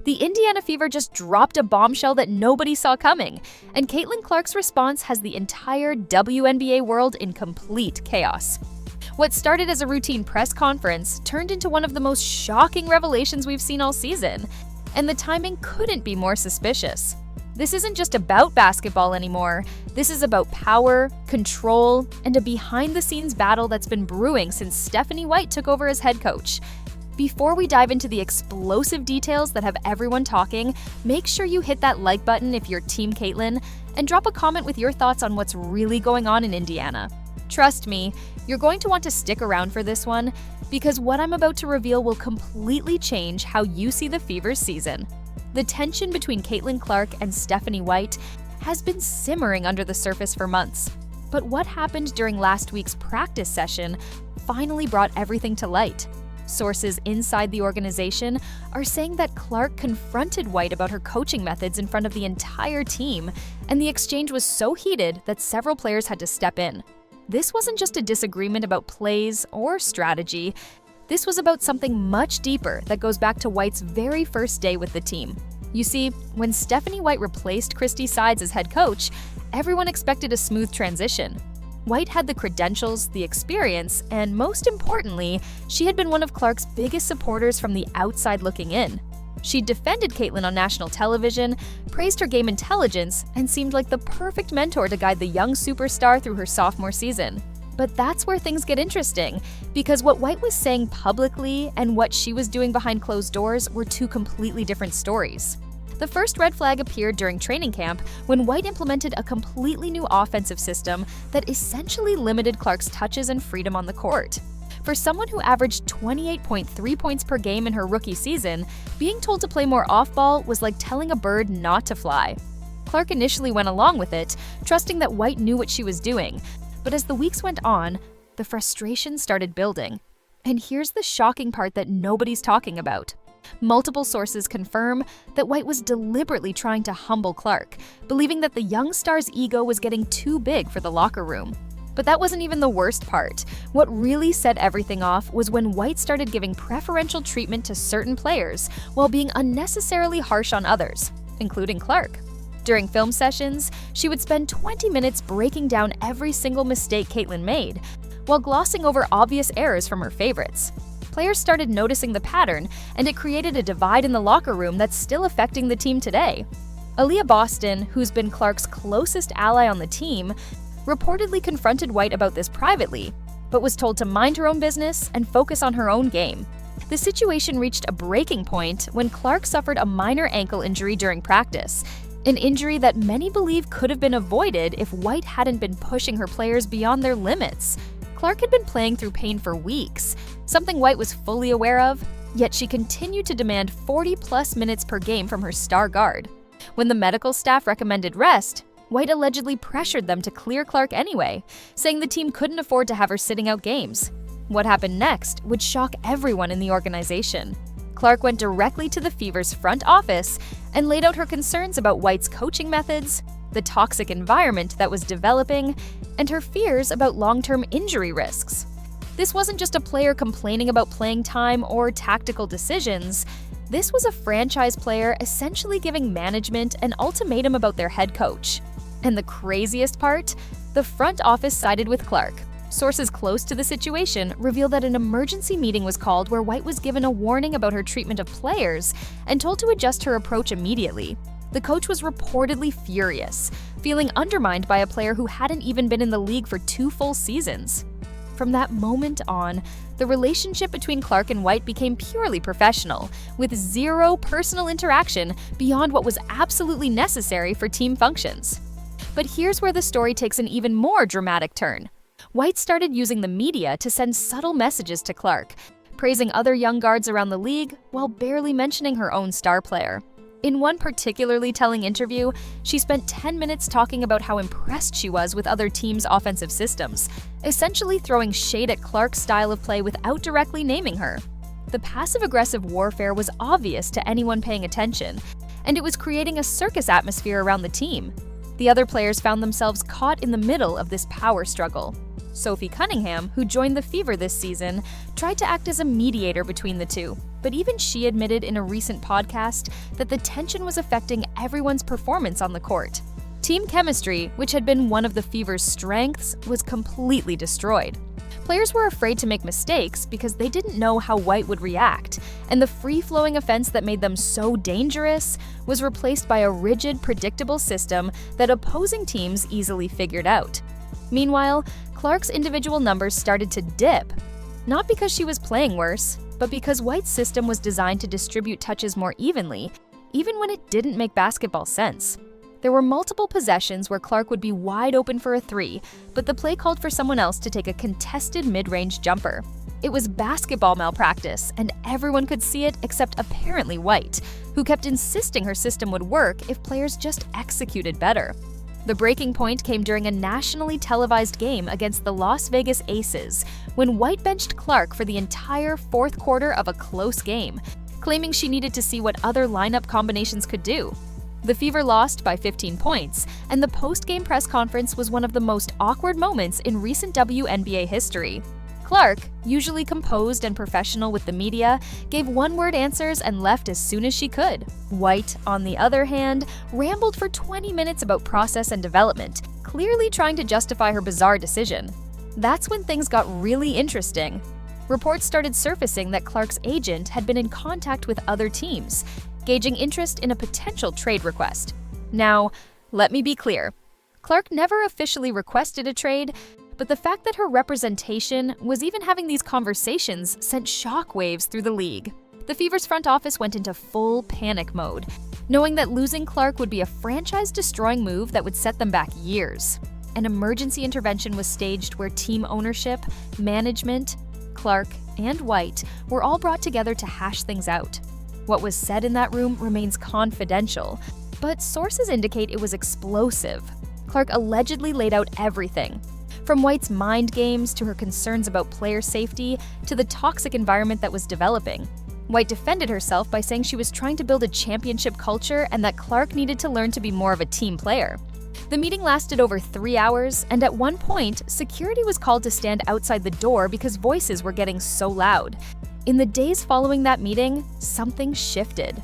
The Indiana Fever just dropped a bombshell that nobody saw coming, and Caitlin Clark's response has the entire WNBA world in complete chaos. What started as a routine press conference turned into one of the most shocking revelations we've seen all season, and the timing couldn't be more suspicious. This isn't just about basketball anymore. This is about power, control, and a behind-the-scenes battle that's been brewing since Stephanie White took over as head coach. Before we dive into the explosive details that have everyone talking, make sure you hit that like button if you're Team Caitlin, and drop a comment with your thoughts on what's really going on in Indiana. Trust me, you're going to want to stick around for this one, because what I'm about to reveal will completely change how you see the Fever's season. The tension between Caitlin Clark and Stephanie White has been simmering under the surface for months. But what happened during last week's practice session finally brought everything to light. Sources inside the organization are saying that Clark confronted White about her coaching methods in front of the entire team, and the exchange was so heated that several players had to step in. This wasn't just a disagreement about plays or strategy. This was about something much deeper that goes back to White's very first day with the team. You see, when Stephanie White replaced Christy Sides as head coach, everyone expected a smooth transition. White had the credentials, the experience, and most importantly, she had been one of Clark's biggest supporters from the outside looking in. She defended Caitlin on national television, praised her game intelligence, and seemed like the perfect mentor to guide the young superstar through her sophomore season. But that's where things get interesting, because what White was saying publicly and what she was doing behind closed doors were two completely different stories. The first red flag appeared during training camp when White implemented a completely new offensive system that essentially limited Clark's touches and freedom on the court. For someone who averaged 28.3 points per game in her rookie season, being told to play more off-ball was like telling a bird not to fly. Clark initially went along with it, trusting that White knew what she was doing. But as the weeks went on, the frustration started building. And here's the shocking part that nobody's talking about. Multiple sources confirm that White was deliberately trying to humble Clark, believing that the young star's ego was getting too big for the locker room. But that wasn't even the worst part. What really set everything off was when White started giving preferential treatment to certain players while being unnecessarily harsh on others, including Clark. During film sessions, she would spend 20 minutes breaking down every single mistake Caitlin made, while glossing over obvious errors from her favorites. Players started noticing the pattern, and it created a divide in the locker room that's still affecting the team today. Aaliyah Boston, who's been Clark's closest ally on the team, reportedly confronted White about this privately, but was told to mind her own business and focus on her own game. The situation reached a breaking point when Clark suffered a minor ankle injury during practice, an injury that many believe could have been avoided if White hadn't been pushing her players beyond their limits. Clark had been playing through pain for weeks, something White was fully aware of, yet she continued to demand 40-plus minutes per game from her star guard. When the medical staff recommended rest, White allegedly pressured them to clear Clark anyway, saying the team couldn't afford to have her sitting out games. What happened next would shock everyone in the organization. Clark went directly to the Fever's front office and laid out her concerns about White's coaching methods, the toxic environment that was developing, and her fears about long-term injury risks. This wasn't just a player complaining about playing time or tactical decisions. This was a franchise player essentially giving management an ultimatum about their head coach. And the craziest part? The front office sided with Clark. Sources close to the situation reveal that an emergency meeting was called where White was given a warning about her treatment of players and told to adjust her approach immediately. The coach was reportedly furious, feeling undermined by a player who hadn't even been in the league for 2 full seasons. From that moment on, the relationship between Clark and White became purely professional, with zero personal interaction beyond what was absolutely necessary for team functions. But here's where the story takes an even more dramatic turn. White started using the media to send subtle messages to Clark, praising other young guards around the league while barely mentioning her own star player. In one particularly telling interview, she spent 10 minutes talking about how impressed she was with other teams' offensive systems, essentially throwing shade at Clark's style of play without directly naming her. The passive-aggressive warfare was obvious to anyone paying attention, and it was creating a circus atmosphere around the team. The other players found themselves caught in the middle of this power struggle. Sophie Cunningham, who joined the Fever this season, tried to act as a mediator between the two, but even she admitted in a recent podcast that the tension was affecting everyone's performance on the court. Team chemistry, which had been one of the Fever's strengths, was completely destroyed. Players were afraid to make mistakes because they didn't know how White would react, and the free-flowing offense that made them so dangerous was replaced by a rigid, predictable system that opposing teams easily figured out. Meanwhile, Clark's individual numbers started to dip, not because she was playing worse, but because White's system was designed to distribute touches more evenly, even when it didn't make basketball sense. There were multiple possessions where Clark would be wide open for a three, but the play called for someone else to take a contested mid-range jumper. It was basketball malpractice, and everyone could see it except apparently White, who kept insisting her system would work if players just executed better. The breaking point came during a nationally televised game against the Las Vegas Aces, when White benched Clark for the entire fourth quarter of a close game, claiming she needed to see what other lineup combinations could do. The Fever lost by 15 points, and the post-game press conference was one of the most awkward moments in recent WNBA history. Clark, usually composed and professional with the media, gave one-word answers and left as soon as she could. White, on the other hand, rambled for 20 minutes about process and development, clearly trying to justify her bizarre decision. That's when things got really interesting. Reports started surfacing that Clark's agent had been in contact with other teams, gauging interest in a potential trade request. Now, let me be clear. Clark never officially requested a trade, but the fact that her representation was even having these conversations sent shockwaves through the league. The Fever's front office went into full panic mode, knowing that losing Clark would be a franchise-destroying move that would set them back years. An emergency intervention was staged where team ownership, management, Clark, and White were all brought together to hash things out. What was said in that room remains confidential, but sources indicate it was explosive. Clark allegedly laid out everything, from White's mind games to her concerns about player safety to the toxic environment that was developing. White defended herself by saying she was trying to build a championship culture and that Clark needed to learn to be more of a team player. The meeting lasted over 3 hours, and at one point, security was called to stand outside the door because voices were getting so loud. In the days following that meeting, something shifted.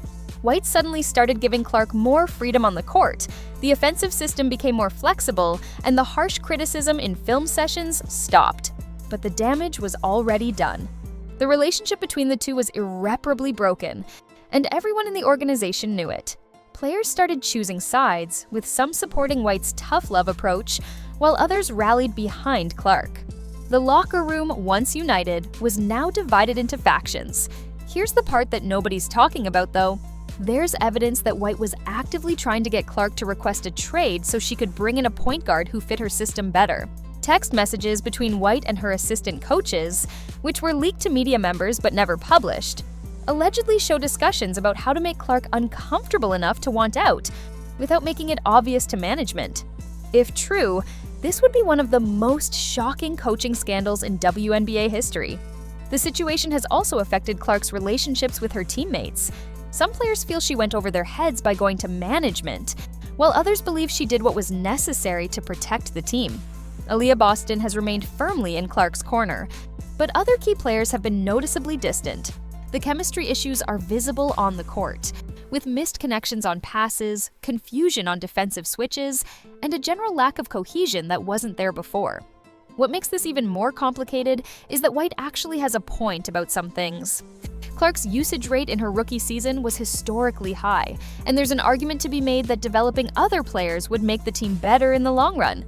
White suddenly started giving Clark more freedom on the court, the offensive system became more flexible, and the harsh criticism in film sessions stopped. But the damage was already done. The relationship between the two was irreparably broken, and everyone in the organization knew it. Players started choosing sides, with some supporting White's tough love approach, while others rallied behind Clark. The locker room, once united, was now divided into factions. Here's the part that nobody's talking about, though. There's evidence that White was actively trying to get Clark to request a trade so she could bring in a point guard who fit her system better. Text messages between White and her assistant coaches, which were leaked to media members but never published, allegedly show discussions about how to make Clark uncomfortable enough to want out, without making it obvious to management. If true, this would be one of the most shocking coaching scandals in WNBA history. The situation has also affected Clark's relationships with her teammates. Some players feel she went over their heads by going to management, while others believe she did what was necessary to protect the team. Aaliyah Boston has remained firmly in Clark's corner, but other key players have been noticeably distant. The chemistry issues are visible on the court, with missed connections on passes, confusion on defensive switches, and a general lack of cohesion that wasn't there before. What makes this even more complicated is that White actually has a point about some things. Clark's usage rate in her rookie season was historically high, and there's an argument to be made that developing other players would make the team better in the long run.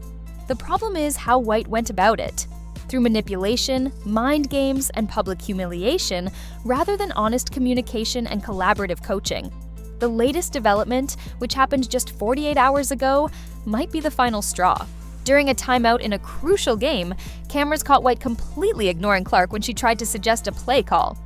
The problem is how White went about it. Through manipulation, mind games, and public humiliation, rather than honest communication and collaborative coaching. The latest development, which happened just 48 hours ago, might be the final straw. During a timeout in a crucial game, cameras caught White completely ignoring Clark when she tried to suggest a play call.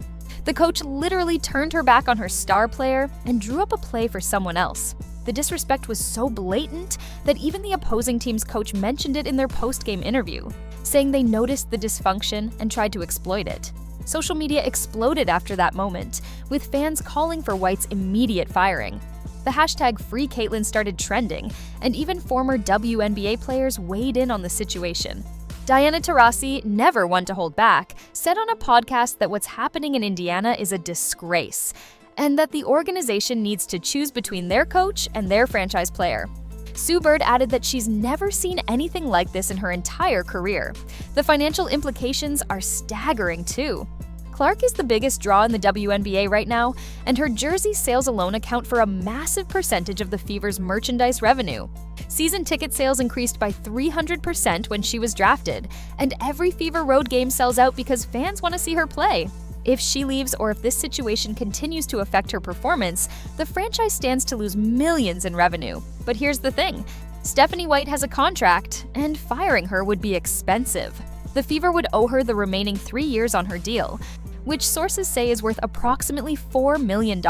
The coach literally turned her back on her star player and drew up a play for someone else. The disrespect was so blatant that even the opposing team's coach mentioned it in their post-game interview, saying they noticed the dysfunction and tried to exploit it. Social media exploded after that moment, with fans calling for White's immediate firing. The hashtag #FreeCaitlin started trending, and even former WNBA players weighed in on the situation. Diana Taurasi, never one to hold back, said on a podcast that what's happening in Indiana is a disgrace, and that the organization needs to choose between their coach and their franchise player. Sue Bird added that she's never seen anything like this in her entire career. The financial implications are staggering, too. Clark is the biggest draw in the WNBA right now, and her jersey sales alone account for a massive percentage of the Fever's merchandise revenue. Season ticket sales increased by 300% when she was drafted, and every Fever road game sells out because fans want to see her play. If she leaves or if this situation continues to affect her performance, the franchise stands to lose millions in revenue. But here's the thing, Stephanie White has a contract, and firing her would be expensive. The Fever would owe her the remaining 3 years on her deal, which sources say is worth approximately $4 million.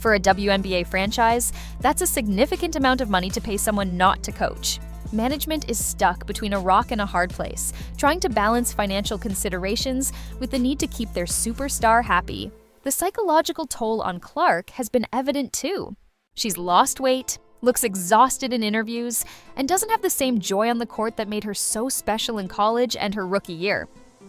For a WNBA franchise, that's a significant amount of money to pay someone not to coach. Management is stuck between a rock and a hard place, trying to balance financial considerations with the need to keep their superstar happy. The psychological toll on Clark has been evident too. She's lost weight, looks exhausted in interviews, and doesn't have the same joy on the court that made her so special in college and her rookie year.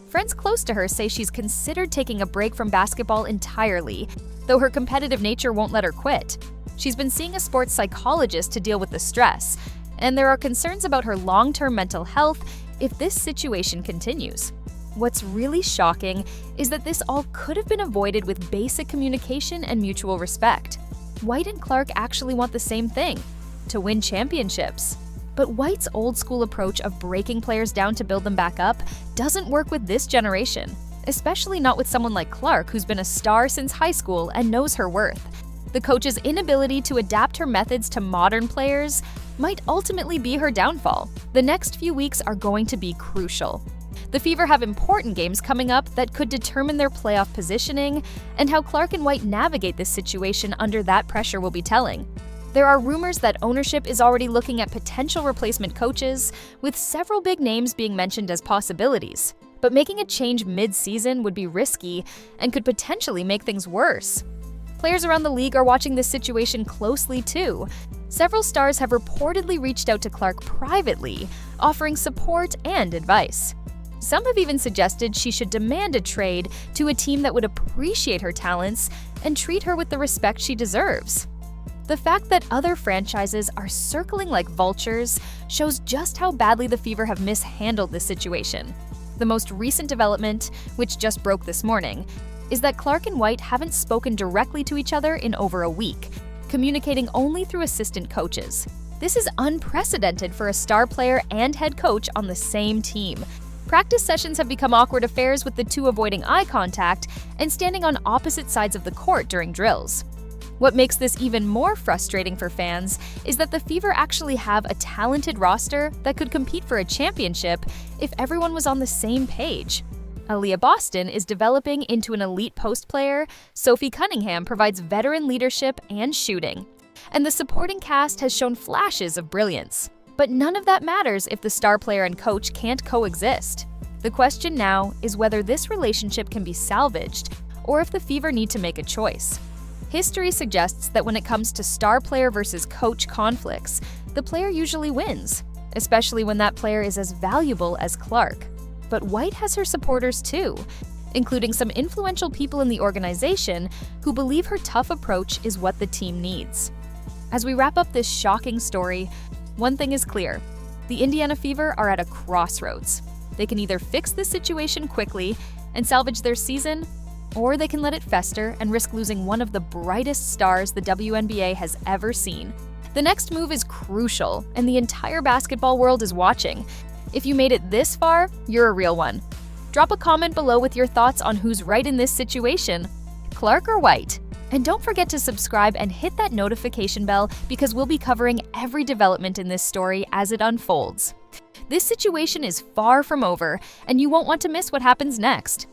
Friends close to her say she's considered taking a break from basketball entirely, though her competitive nature won't let her quit. She's been seeing a sports psychologist to deal with the stress, and there are concerns about her long-term mental health if this situation continues. What's really shocking is that this all could have been avoided with basic communication and mutual respect. White and Clark actually want the same thing: to win championships. But White's old-school approach of breaking players down to build them back up doesn't work with this generation, especially not with someone like Clark, who's been a star since high school and knows her worth. The coach's inability to adapt her methods to modern players might ultimately be her downfall. The next few weeks are going to be crucial. The Fever have important games coming up that could determine their playoff positioning, and how Clark and White navigate this situation under that pressure will be telling. There are rumors that ownership is already looking at potential replacement coaches, with several big names being mentioned as possibilities. But making a change mid-season would be risky and could potentially make things worse. Players around the league are watching this situation closely too. Several stars have reportedly reached out to Clark privately, offering support and advice. Some have even suggested she should demand a trade to a team that would appreciate her talents and treat her with the respect she deserves. The fact that other franchises are circling like vultures shows just how badly the Fever have mishandled this situation. The most recent development, which just broke this morning, is that Clark and White haven't spoken directly to each other in over a week, communicating only through assistant coaches. This is unprecedented for a star player and head coach on the same team. Practice sessions have become awkward affairs, with the two avoiding eye contact and standing on opposite sides of the court during drills. What makes this even more frustrating for fans is that the Fever actually have a talented roster that could compete for a championship if everyone was on the same page. Aaliyah Boston is developing into an elite post player, Sophie Cunningham provides veteran leadership and shooting, and the supporting cast has shown flashes of brilliance. But none of that matters if the star player and coach can't coexist. The question now is whether this relationship can be salvaged, or if the Fever need to make a choice. History suggests that when it comes to star player versus coach conflicts, the player usually wins, especially when that player is as valuable as Clark. But White has her supporters too, including some influential people in the organization who believe her tough approach is what the team needs. As we wrap up this shocking story, one thing is clear: the Indiana Fever are at a crossroads. They can either fix this situation quickly and salvage their season, or they can let it fester and risk losing one of the brightest stars the WNBA has ever seen. The next move is crucial, and the entire basketball world is watching. If you made it this far, you're a real one. Drop a comment below with your thoughts on who's right in this situation, Clark or White. And don't forget to subscribe and hit that notification bell, because we'll be covering every development in this story as it unfolds. This situation is far from over, and you won't want to miss what happens next.